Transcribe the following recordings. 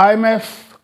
IMF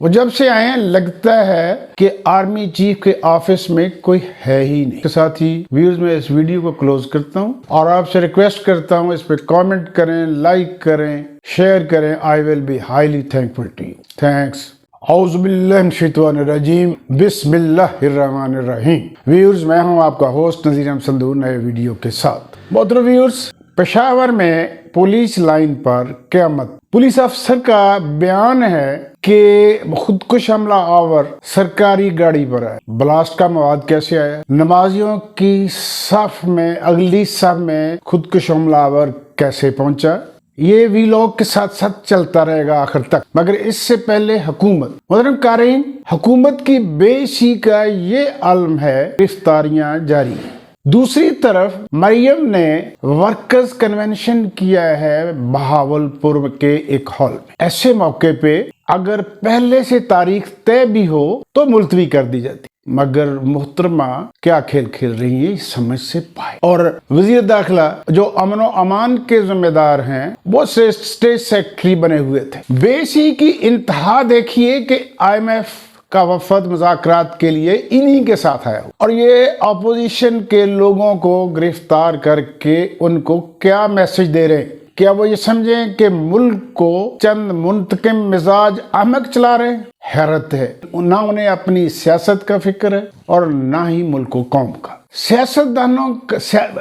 وہ جب سے آئے ہیں لگتا ہے کہ آرمی چیف کے آفس میں کوئی ہے ہی نہیں۔ کے ساتھ ہی ویورز میں اس ویڈیو کو کلوز کرتا ہوں اور آپ سے ریکویسٹ کرتا ہوں اس پہ کامنٹ کریں، لائک کریں، شیئر کریں۔ I will be highly thankful to you. Thanks. اعوذ باللہ من الشیطان الرجیم، بسم اللہ الرحمن الرحیم۔ ویورز میں ہوں آپ کا ہوسٹ نذیر احمد صندور نئے ویڈیو کے ساتھ۔ محترم ویورز، پشاور میں پولیس لائن پر قیامت۔ پولیس افسر کا بیان ہے کہ خودکش حملہ آور سرکاری گاڑی پر ہے۔ بلاسٹ کا مواد کیسے آیا؟ نمازیوں کی صف میں، اگلی صف میں خودکش حملہ آور کیسے پہنچا؟ یہ ویلاگ کے ساتھ ساتھ چلتا رہے گا آخر تک، مگر اس سے پہلے حکومت۔ محترم قارئین، حکومت کی بے عیسی کا یہ عالم ہے، گرفتاریاں جاری ہیں۔ دوسری طرف مریم نے ورکرز کنونشن کیا ہے بہاولپور کے ایک ہال میں۔ ایسے موقع پہ اگر پہلے سے تاریخ طے بھی ہو تو ملتوی کر دی جاتی، مگر محترمہ کیا کھیل کھیل رہی ہیں سمجھ سے پائے۔ اور وزیر داخلہ جو امن و امان کے ذمہ دار ہیں وہ اسٹیٹ سیکرٹری بنے ہوئے تھے۔ بے عیسی کی انتہا دیکھیے کہ IMF کا وفد مذاکرات کے لیے انہی کے ساتھ آیا اور یہ اپوزیشن کے لوگوں کو گرفتار کر کے ان کو کیا میسج دے رہے ہیں؟ کیا وہ یہ سمجھیں کہ ملک کو چند منتقم مزاج احمق چلا رہے ہیں؟ حیرت ہے، نہ انہیں اپنی سیاست کا فکر ہے اور نہ ہی ملک و قوم کا۔ سیاستدانوں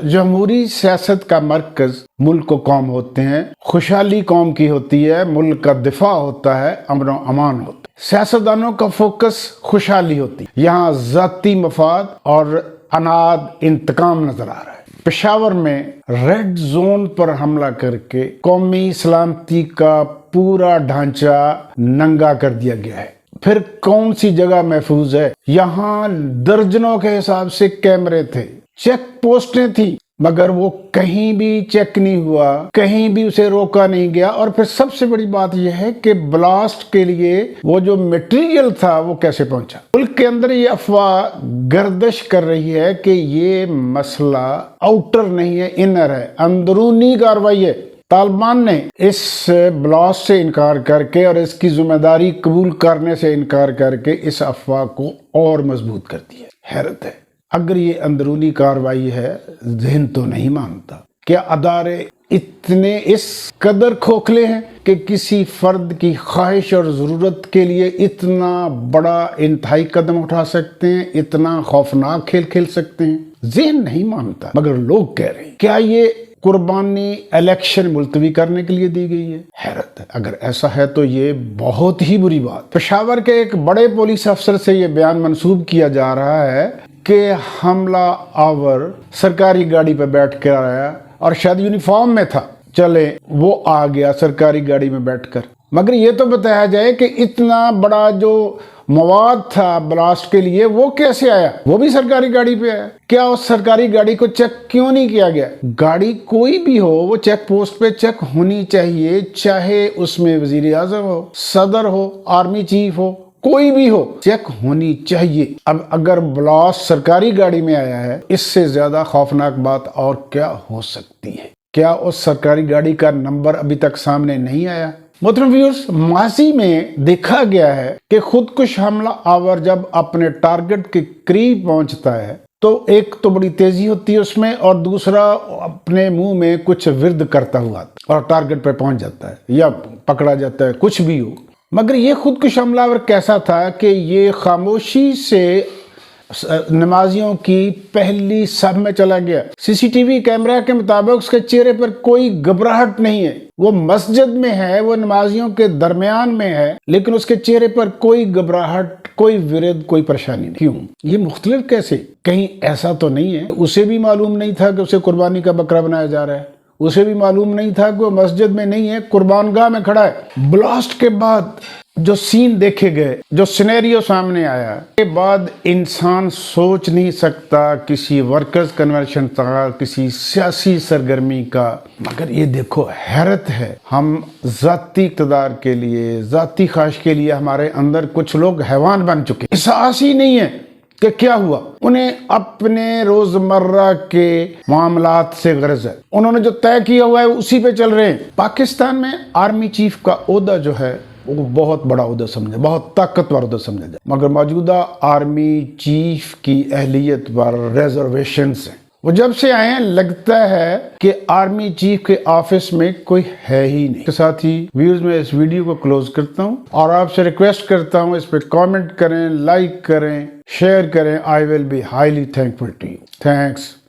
جمہوری سیاست کا مرکز ملک و قوم ہوتے ہیں، خوشحالی قوم کی ہوتی ہے، ملک کا دفاع ہوتا ہے، امن و امان ہوتا ہے۔ سیاستدانوں کا فوکس خوشحالی ہوتی ہے، یہاں ذاتی مفاد اور اناد انتقام نظر آ رہا ہے۔ پشاور میں ریڈ زون پر حملہ کر کے قومی سلامتی کا پورا ڈھانچہ ننگا کر دیا گیا ہے۔ پھر کون سی جگہ محفوظ ہے؟ یہاں درجنوں کے حساب سے کیمرے تھے، چیک پوسٹیں تھیں، مگر وہ کہیں بھی چیک نہیں ہوا، کہیں بھی اسے روکا نہیں گیا۔ اور پھر سب سے بڑی بات یہ ہے کہ بلاسٹ کے لیے وہ جو میٹیریل تھا وہ کیسے پہنچا؟ ملک کے اندر یہ افواہ گردش کر رہی ہے کہ یہ مسئلہ آؤٹر نہیں ہے، انر ہے، اندرونی کارروائی ہے۔ طالبان نے اس بلاسٹ سے انکار کر کے اور اس کی ذمہ داری قبول کرنے سے انکار کر کے اس افواہ کو اور مضبوط کر دیا۔ حیرت ہے، اگر یہ اندرونی کارروائی ہے، ذہن تو نہیں مانتا۔ کیا ادارے اتنے اس قدر کھوکھلے ہیں کہ کسی فرد کی خواہش اور ضرورت کے لیے اتنا بڑا انتہائی قدم اٹھا سکتے ہیں، اتنا خوفناک کھیل کھیل سکتے ہیں؟ ذہن نہیں مانتا، مگر لوگ کہہ رہے ہیں۔ کیا یہ قربانی الیکشن ملتوی کرنے کے لیے دی گئی ہے؟ حیرت ہے، اگر ایسا ہے تو یہ بہت ہی بری بات۔ پشاور کے ایک بڑے پولیس افسر سے یہ بیان منسوب کیا جا رہا ہے کہ حملہ آور سرکاری گاڑی پہ بیٹھ کر آیا اور شاید یونیفارم میں تھا، چلے وہ آ گیا سرکاری گاڑی میں بیٹھ کر۔ مگر یہ تو بتایا جائے کہ اتنا بڑا جو مواد تھا بلاسٹ کے لیے وہ کیسے آیا؟ وہ بھی سرکاری گاڑی پہ آیا۔ کیا اس سرکاری گاڑی کو چیک کیوں نہیں کیا گیا؟ گاڑی کوئی بھی ہو وہ چیک پوسٹ پہ چیک ہونی چاہیے، چاہے اس میں وزیر اعظم ہو، صدر ہو، آرمی چیف ہو، کوئی بھی ہو، چیک ہونی چاہیے۔ اب اگر بلاسٹ سرکاری گاڑی میں آیا ہے، اس سے زیادہ خوفناک بات اور کیا ہو سکتی ہے؟ کیا اس سرکاری گاڑی کا نمبر ابھی تک سامنے نہیں آیا؟ محترم ویورز، ماضی میں دیکھا گیا ہے کہ خودکش حملہ آور جب اپنے ٹارگٹ کے قریب پہنچتا ہے تو ایک تو بڑی تیزی ہوتی ہے اس میں، اور دوسرا اپنے منہ میں کچھ ورد کرتا ہوا اور ٹارگٹ پہ پہنچ جاتا ہے یا پکڑا جاتا ہے، کچھ بھی ہو۔ مگر یہ خودکش حملہ آور کیسا تھا کہ یہ خاموشی سے نمازیوں کی پہلی صف میں چلا گیا۔ CCTV کیمرہ کے مطابق اس کے چہرے پر کوئی گھبراہٹ نہیں ہے، وہ مسجد میں ہے، وہ نمازیوں کے درمیان میں ہے، لیکن اس کے چہرے پر کوئی گھبراہٹ، کوئی ورد، کوئی پریشانی نہیں۔ کیوں؟ یہ مختلف کیسے؟ کہیں ایسا تو نہیں ہے اسے بھی معلوم نہیں تھا کہ اسے قربانی کا بکرا بنایا جا رہا ہے؟ اسے بھی معلوم نہیں تھا کہ وہ مسجد میں نہیں ہے، قربان گاہ میں کھڑا ہے؟ بلاسٹ کے بعد جو سین دیکھے گئے، جو سینیریو سامنے آیا، کے بعد انسان سوچ نہیں سکتا کسی ورکرز کنونشن کا، کسی سیاسی سرگرمی کا۔ مگر یہ دیکھو، حیرت ہے، ہم ذاتی اقتدار کے لیے، ذاتی خواہش کے لیے ہمارے اندر کچھ لوگ حیوان بن چکے، احساس ہی نہیں ہے کہ کیا ہوا۔ انہیں اپنے روزمرہ کے معاملات سے غرض ہے، انہوں نے جو طے کیا ہوا ہے اسی پہ چل رہے ہیں۔ پاکستان میں آرمی چیف کا عہدہ جو ہے وہ بہت بڑا عہدہ سمجھا، بہت طاقتور عہدہ سمجھا جائے، مگر موجودہ آرمی چیف کی اہلیت پر ریزرویشنز ہیں۔ وہ جب سے آئے ہیں لگتا ہے کہ آرمی چیف کے آفس میں کوئی ہے ہی نہیں۔ کے ساتھ ہی ویورز میں اس ویڈیو کو کلوز کرتا ہوں اور آپ سے ریکویسٹ کرتا ہوں اس پہ کامنٹ کریں، لائک کریں، شیئر کریں۔ I will be highly thankful to you. Thanks.